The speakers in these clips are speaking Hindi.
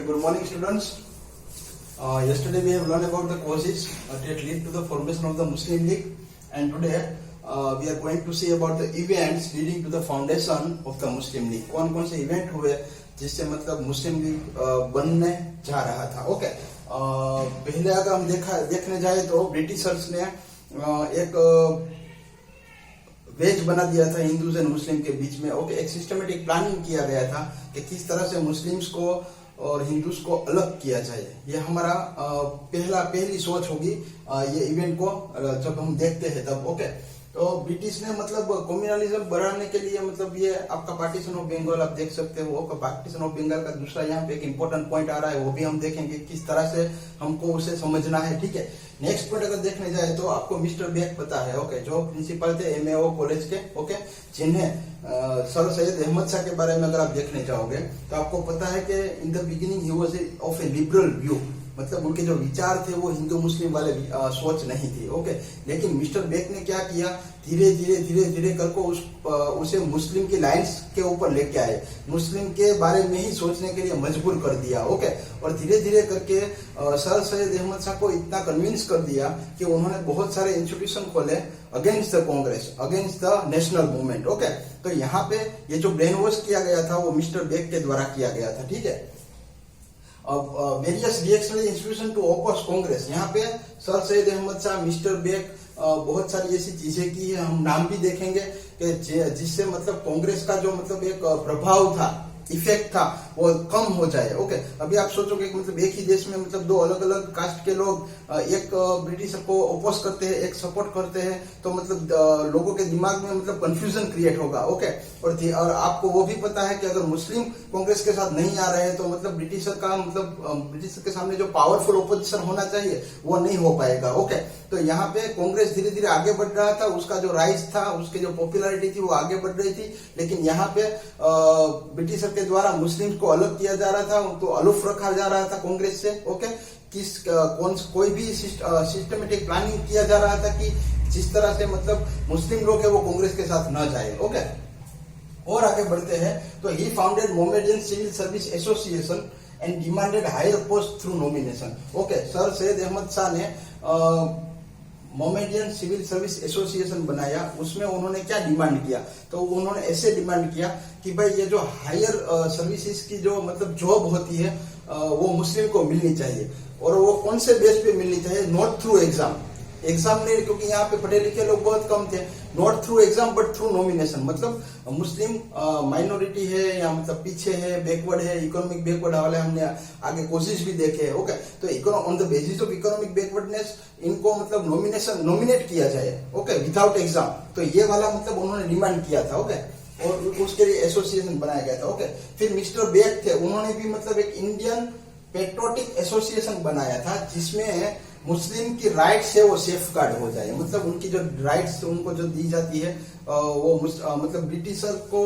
Very good morning, students. Yesterday we have learned about the causes that lead to the formation of the Muslim League, and today we are going to see about the events leading to the foundation of the Muslim League. कौन कौन से इवेंट हुए जिससे मतलब मुस्लिम लीग बनने जा रहा था. ओके, पहले अगर हम देखने जाए तो ब्रिटिशर्स ने एक वेज बना दिया था हिंदूज एंड मुस्लिम के बीच में. ओके, एक सिस्टमेटिक प्लानिंग किया गया था कि किस तरह से मुस्लिम्स को और हिंदूज को अलग किया जाए. ये हमारा पहली सोच होगी ये इवेंट को जब हम देखते हैं तब. ओके, तो ब्रिटिश ने मतलब कम्युनलिज्म बढ़ाने के लिए मतलब ये आपका पार्टीशन ऑफ बंगाल आप देख सकते हो. पार्टीशन ऑफ बंगाल का दूसरा यहाँ पे एक इंपॉर्टेंट पॉइंट आ रहा है, वो भी हम देखेंगे किस तरह से हमको उसे समझना है. ठीक है, नेक्स्ट पॉइंट अगर देखने जाए तो आपको मिस्टर बेक पता है. ओके, जो प्रिंसिपल थे एमएओ कॉलेज के. ओके, जिन्हें सर सैयद अहमद शाह के बारे में अगर आप देखने जाओगे तो आपको पता है कि in the beginning he was of A liberal view, मतलब उनके जो विचार थे वो हिंदू मुस्लिम वाले सोच नहीं थी. ओके, लेकिन मिस्टर बेक ने क्या किया, धीरे धीरे करके उसे मुस्लिम की लाइंस के ऊपर लेके आए, मुस्लिम के बारे में ही सोचने के लिए मजबूर कर दिया. ओके, और धीरे धीरे करके सर सैयद अहमद शाह को इतना कन्विंस कर दिया कि उन्होंने बहुत सारे इंस्टीट्यूशन खोले against the Congress, against the national movement. Okay, तो यहाँ पे ये जो ब्रेन वॉश किया गया था वो मिस्टर बेक के द्वारा किया गया था. ठीक है, various reactionary institution to oppose Congress. यहाँ पे sir Syed Ahmad Shah, mister Beck बहुत सारी ऐसी चीजें की है, हम नाम भी देखेंगे कि जिससे मतलब कांग्रेस का जो मतलब एक प्रभाव था, इफेक्ट था, वो कम हो जाए. ओके, अभी आप सोचोगे कि मतलब एक ही देश में मतलब दो अलग अलग कास्ट के लोग एक ब्रिटिशर को ओपोज करते हैं, एक सपोर्ट करते हैं, तो मतलब लोगों के दिमाग में मतलब कंफ्यूजन क्रिएट होगा. ओके, और आपको वो भी पता है कि अगर मुस्लिम कांग्रेस के साथ नहीं आ रहे हैं तो मतलब ब्रिटिशर का मतलब ब्रिटिशर के सामने जो पावरफुल ओपोजिशन होना चाहिए वो नहीं हो पाएगा. ओके, तो यहाँ पे कांग्रेस धीरे धीरे आगे बढ़ रहा था, उसका जो राइज था, उसकी जो पॉपुलैरिटी थी वो आगे बढ़ रही थी, लेकिन यहाँ पे ब्रिटिशर के द्वारा मुस्लिम को अलग किया जा रहा था, उनको अलूफ रखा जा रहा था कांग्रेस से. ओके, कोई भी सिस्टमेटिक प्लानिंग किया जा रहा था कि जिस तरह से मतलब मुस्लिम लोग है वो कांग्रेस के साथ न जाए. ओके, और आगे बढ़ते हैं तो he founded Mohammedan civil service association and demanded higher post through nomination. Okay, sir Syed Ahmad Shah ने मोमेडियन सिविल सर्विस एसोसिएशन बनाया. उसमें उन्होंने क्या डिमांड किया, तो उन्होंने ऐसे डिमांड किया कि भाई ये जो हायर सर्विसेज की जो मतलब जॉब होती है वो मुस्लिम को मिलनी चाहिए, और वो कौन से बेस पे मिलनी चाहिए, नॉट थ्रू एग्जाम नहीं, क्योंकि यहाँ पे पढ़े लिखे लोग बहुत कम थे. Not through exam but through nomination, मतलब मुस्लिम माइनॉरिटी है या मतलब पीछे है, बैकवर्ड है, इकोनॉमिक बैकवर्ड वाले हमने आगे कोशिश भी देखे. ओके, तो on the basis of economic backwardness इनको मतलब नॉमिनेट किया जाए. Okay, without exam. तो ये वाला मतलब उन्होंने डिमांड किया था. ओके, और उसके लिए एसोसिएशन बनाया गया था. ओके, फिर मिस्टर बेक थे, उन्होंने भी मतलब एक इंडियन पेट्रोटिक एसोसिएशन बनाया था जिसमें मुस्लिम की राइट्स है वो सेफ गार्ड हो जाए, मतलब उनकी जो राइट्स उनको जो दी जाती है वो मतलब ब्रिटिशर को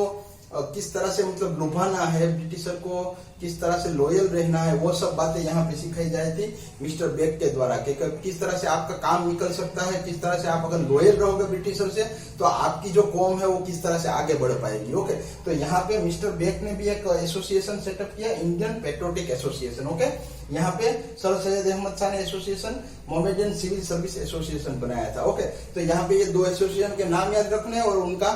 किस तरह से मतलब लुभाना है, ब्रिटिशर को किस तरह से लॉयल रहना है, वो सब बातें यहाँ पे सिखाई जाती थी मिस्टर बेक के द्वारा कि किस तरह से आपका काम निकल सकता है, किस तरह से आप अगर लॉयल रहोगे ब्रिटिशर से तो आपकी जो कौम है वो किस तरह से आगे बढ़ पाएगी. ओके, तो यहाँ पे मिस्टर बेक ने भी एक एसोसिएशन सेटअप किया, इंडियन पेट्रोटिक एसोसिएशन. ओके, यहाँ पे सर सैयद अहमद शाह ने association Mohammedan civil service association बनाया था. ओके, तो यहाँ पे ये दो एसोसिएशन के नाम याद रखने हैं और उनका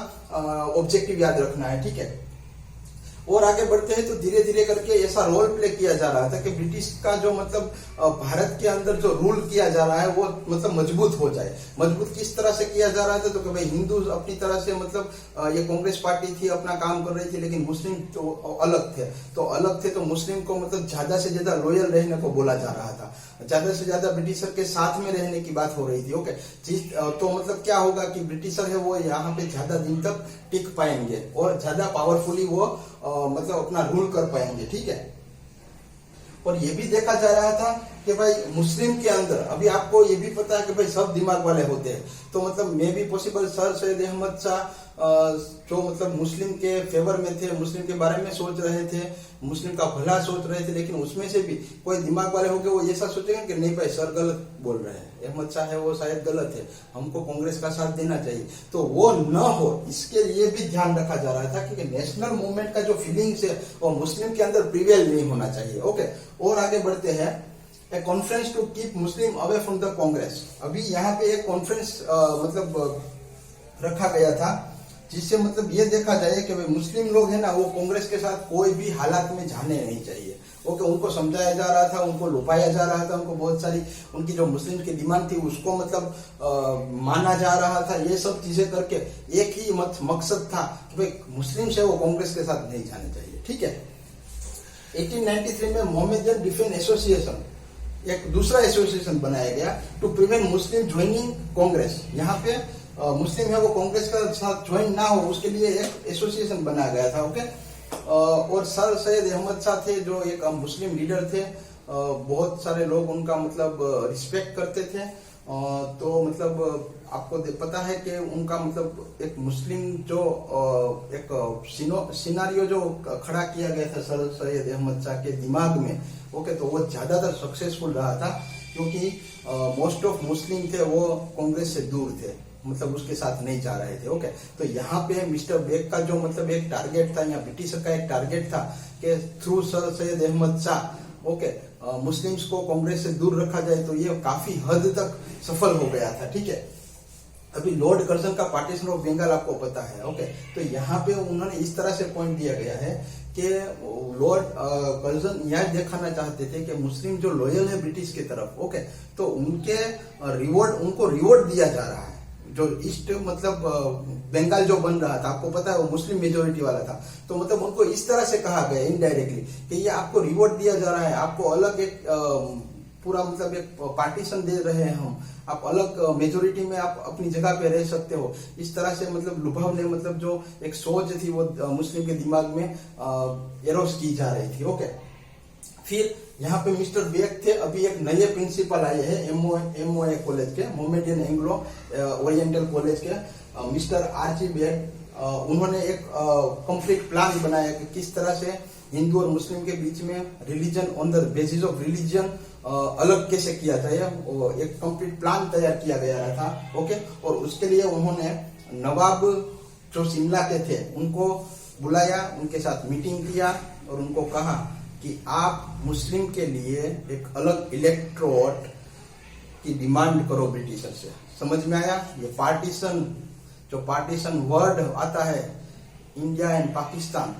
ऑब्जेक्टिव याद रखना है. ठीक है, और आगे बढ़ते हैं तो धीरे धीरे करके ऐसा रोल प्ले किया जा रहा था कि ब्रिटिश का जो मतलब भारत के अंदर जो रूल किया जा रहा है वो मतलब मजबूत हो जाए. मजबूत किस तरह से किया जा रहा था, तो कि भाई हिंदू अपनी तरह से मतलब ये कांग्रेस पार्टी थी अपना काम कर रही थी, लेकिन मुस्लिम तो अलग थे, तो मुस्लिम को मतलब ज्यादा से ज्यादा लॉयल रहने को बोला जा रहा था, ज्यादा से ज्यादा ब्रिटिशर के साथ में रहने की बात हो रही थी. ओके, तो मतलब क्या होगा कि ब्रिटिशर है वो यहाँ पे ज्यादा दिन तक टिक पाएंगे और ज्यादा पावरफुली वो मतलब अपना रूल कर पाएंगे. ठीक है, और ये भी देखा जा रहा था कि भाई मुस्लिम के अंदर, अभी आपको ये भी पता है कि भाई सब दिमाग वाले होते हैं, तो मतलब may be possible sir Syed Ahmad Shah जो मतलब मुस्लिम के फेवर में थे, मुस्लिम के बारे में सोच रहे थे, मुस्लिम का भला सोच रहे थे, लेकिन उसमें से भी कोई दिमाग वाले होंगे वो ऐसा सोचेंगे कि नहीं भाई सर गलत बोल रहे हैं, अहमद शाह है वो शायद गलत है, हमको कांग्रेस का साथ देना चाहिए। तो वो न हो इसके लिए भी ध्यान रखा जा रहा था कि नेशनल मूवमेंट का जो फीलिंग्स है वो मुस्लिम के अंदर प्रिवेल नहीं होना चाहिए। ओके, और आगे बढ़ते हैं। A conference to keep Muslim away from the Congress. अभी यहाँ पे एक कॉन्फ्रेंस मतलब रखा गया था जिससे मतलब ये देखा जाए कि भाई मुस्लिम लोग है ना वो कांग्रेस के साथ कोई भी हालात में जाने नहीं चाहिए। ओके, उनको समझाया जा रहा था, उनको लुभाया जा रहा था, उनको बहुत सारी उनकी जो मुस्लिम की डिमांड थी उसको मतलब माना जा रहा था। ये सब चीजें करके एक ही मकसद था कि भाई मुस्लिम से वो कांग्रेस के साथ नहीं जाने चाहिए। ठीक है, 1893 में मोहम्मदियन डिफेंस एसोसिएशन एक दूसरा एसोसिएशन बनाया गया to prevent Muslim joining Congress. यहाँ पे मुस्लिम है वो कांग्रेस का साथ ज्वाइन ना हो उसके लिए एक एसोसिएशन बनाया गया था। ओके, और सर सैयद अहमद शाह थे जो एक मुस्लिम लीडर थे, बहुत सारे लोग उनका मतलब रिस्पेक्ट करते थे। तो मतलब आपको पता है कि उनका मतलब एक मुस्लिम जो एक सिनारियो जो खड़ा किया गया था सर सैयद अहमद शाह के दिमाग में, ओके, तो वो ज्यादातर सक्सेसफुल रहा था क्योंकि मोस्ट ऑफ मुस्लिम थे वो कांग्रेस से दूर थे, मतलब उसके साथ नहीं जा रहे थे। ओके, तो यहाँ पे मिस्टर बेग का जो मतलब एक टारगेट था या ब्रिटिश का एक टारगेट था कि through sir Syed Ahmad Shah okay Muslims को कांग्रेस से दूर रखा जाए, तो ये काफी हद तक सफल हो गया था। ठीक है, अभी लॉर्ड कर्जन का पार्टीशन ऑफ बंगाल आपको पता है। ओके, तो यहाँ पे उन्होंने इस तरह से पॉइंट दिया गया है कि लॉर्ड कर्जन यह दिखाना चाहते थे कि मुस्लिम जो लॉयल है ब्रिटिश की तरफ, ओके, तो उनको रिवॉर्ड दिया जा रहा है। जो ईस्ट मतलब बंगाल जो बन रहा था आपको पता है वो मुस्लिम मेजोरिटी वाला था, तो मतलब उनको इस तरह से कहा गया इनडायरेक्टली कि ये आपको रिवॉर्ड दिया जा रहा है, आपको अलग एक पूरा मतलब एक पार्टीशन दे रहे हैं हम, आप अलग मेजोरिटी में आप अपनी जगह पे रह सकते हो। इस तरह से मतलब लुभावने मतलब जो एक सोच थी वो मुस्लिम के दिमाग में एरोस की जा रही थी। ओके, फिर यहाँ पे मिस्टर बेग थे, अभी एक नए प्रिंसिपल आए हैं एमओए कॉलेज के, मोहम्मदियन एंग्लो ओरिएंटल कॉलेज के मिस्टर आर्ची बेग। उन्होंने एक कंप्लीट प्लान बनाया कि किस तरह से हिंदू और मुस्लिम के बीच में religion on the basis of religion अलग कैसे किया जाए, एक कंप्लीट प्लान तैयार किया गया था। ओके, और उसके लिए उन्होंने नवाब जो शिमला के थे उनको बुलाया, उनके साथ मीटिंग किया और उनको कहा कि आप मुस्लिम के लिए एक अलग इलेक्टोरेट की डिमांड करो ब्रिटिशर से। समझ में आया? ये पार्टीशन, जो पार्टीशन वर्ड आता है इंडिया एंड पाकिस्तान,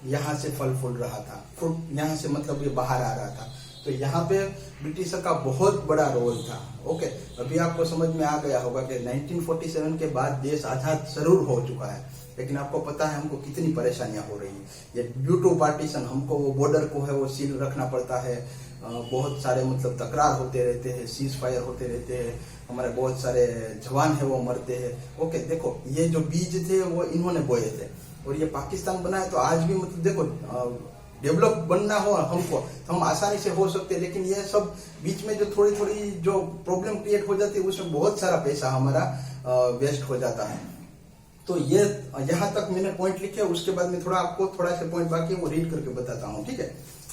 यहाँ से फल फूल रहा था, फ्रूट यहाँ से मतलब ये बाहर आ रहा था। तो यहाँ पे ब्रिटिशर का बहुत बड़ा रोल था। ओके, अभी आपको समझ में आ गया होगा कि 1947 के बाद देश आजाद जरूर हो चुका है, लेकिन आपको पता है हमको कितनी परेशानियां हो रही है। ये ड्यू टू पार्टीशन हमको वो बॉर्डर को है वो सील रखना पड़ता है, बहुत सारे मतलब तकरार होते रहते हैं, सीज फायर होते रहते हैं, हमारे बहुत सारे जवान है वो मरते हैं। ओके, देखो ये जो बीज थे वो इन्होंने बोए थे और ये पाकिस्तान बना है, तो आज भी मतलब देखो डेवलप बनना हो हमको तो हम आसानी से हो सकते हैं, लेकिन ये सब बीच में जो थोड़ी थोड़ी जो प्रॉब्लम क्रिएट हो जाती है उसमें बहुत सारा पैसा हमारा वेस्ट हो जाता है। तो ये यहाँ तक मैंने पॉइंट लिखे, उसके बाद में थोड़ा आपको थोड़ा सा पॉइंट बाकी वो रीड करके बताता हूँ। ठीक है,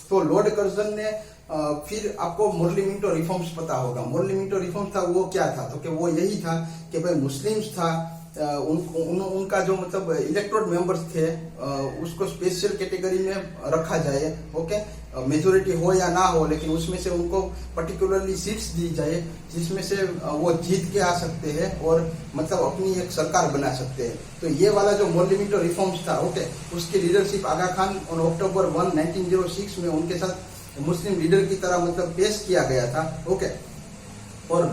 तो लॉर्ड कर्जन ने फिर आपको मोरली मिंटो रिफॉर्म्स पता होगा। मोरली मिंटो रिफॉर्म था वो क्या था, तो कि वो यही था कि भाई मुस्लिम्स था उनका जो मतलब इलेक्टोरेट मेंबर्स थे उसको स्पेशल कैटेगरी में रखा जाए। ओके, मेजोरिटी हो या ना हो, लेकिन उसमें से उनको पर्टिकुलरली सीट्स दी जाए जिसमें से वो जीत के आ सकते हैं और मतलब अपनी एक सरकार बना सकते हैं। तो ये वाला जो मोरली मिंटो रिफॉर्म्स था, ओके, उसकी लीडरशिप आगा खान और अक्टूबर 1, 1906 में उनके साथ मुस्लिम लीडर की तरह मतलब पेश किया गया था। ओके, और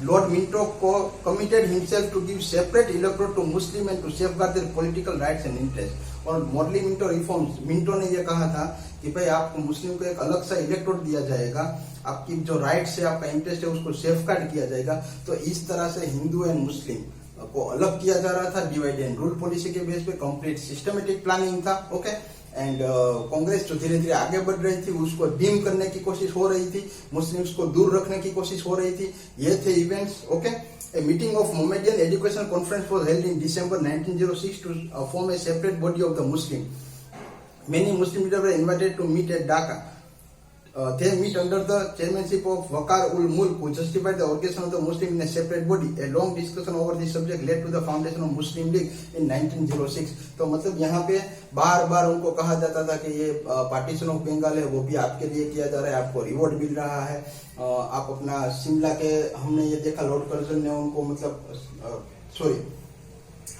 लॉर्ड मिंटो को committed himself to give separate electorate to Muslim and to safeguard their political rights and interest. और मोरली मिंटो रिफॉर्म्स, मिंटो ने ये कहा था कि भाई आपको मुस्लिम को एक अलग सा इलेक्टोरेट दिया जाएगा, आपकी जो राइट्स है आपका इंटरेस्ट है उसको सेफगार्ड किया जाएगा। तो इस तरह से हिंदू एंड मुस्लिम को अलग किया जा रहा था, डिवाइड एंड रूल पॉलिसी के बेस पे कंप्लीट सिस्टमेटिक प्लानिंग था। ओके, एंड कांग्रेस जो धीरे धीरे आगे बढ़ रही थी उसको डीम करने की कोशिश हो रही थी, मुस्लिम्स को दूर रखने की कोशिश हो रही थी। ये थे events. Okay, A meeting of Mohammedan Education Conference was held in December 1906 to form a separate body of the Muslim. Many Muslim leaders were invited to meet at Dhaka. They meet under the chairmanship of Waqar ul Mulk, who justified the organization of the Muslim in a separate body. A long discussion over this subject led to the foundation of Muslim League in 1906. तो मतलब यहाँ पे बार बार उनको कहा जाता था कि ये पार्टीशन ऑफ बंगाल है वो भी आपके लिए किया जा रहा है, आपको रिवॉर्ड मिल रहा है, आप अपना शिमला के, हमने ये देखा लॉर्ड कर्जन ने उनको मतलब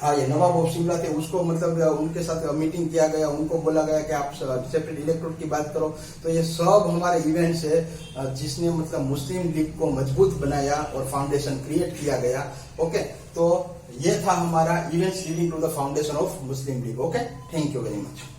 हाँ ये नवाब ऑफ शिमला थे उसको मतलब उनके साथ मीटिंग किया गया, उनको बोला गया कि आप सेपरेट इलेक्टोरेट की बात करो। तो ये सब हमारे इवेंट्स है जिसने मतलब मुस्लिम लीग को मजबूत बनाया और फाउंडेशन क्रिएट किया गया। ओके, तो ये था हमारा events leading to the foundation of Muslim League. Okay, thank you very much.